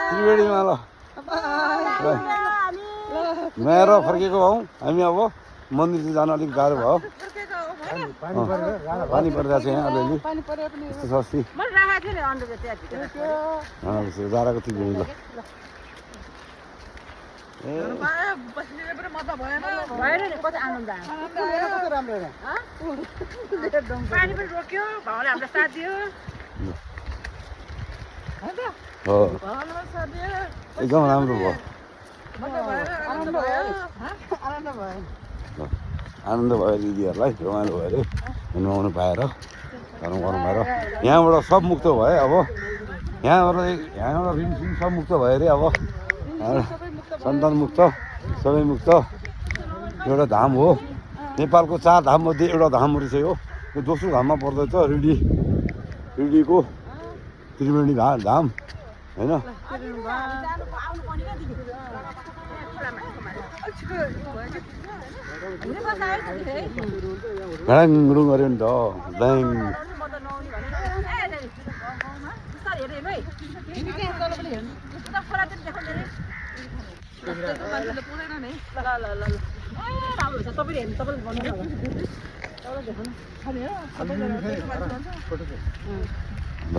त्रिवेणीमा ल नयाँ र फर्केको हौ हामी अब मन्दिर चाहिँ जान अलिक गाह्रो भयो पानी परिरहेको छ यहाँ अलिअलि यस्तो अस्ति जाडाको त्रिवेणी ल एकदम राम्रो भयो आनन्द भयो दिदीहरूलाई रमाइलो भयो अरे नुहाउनु पाएर गर्नु पाएर यहाँबाट सब मुक्त भयो अब यहाँबाट ऋण सब मुक्त भयो अरे अब सन्तान मुक्त सबै मुक्त एउटा धाम हो नेपालको 4 धाममध्ये एउटा धामहरू चाहिँ हो यो दोस्रो धाममा पर्दैछ रिडीको त्रिवेणी धाम होइन घाडाङडुङ गऱ्यो नि त ब्याङ ल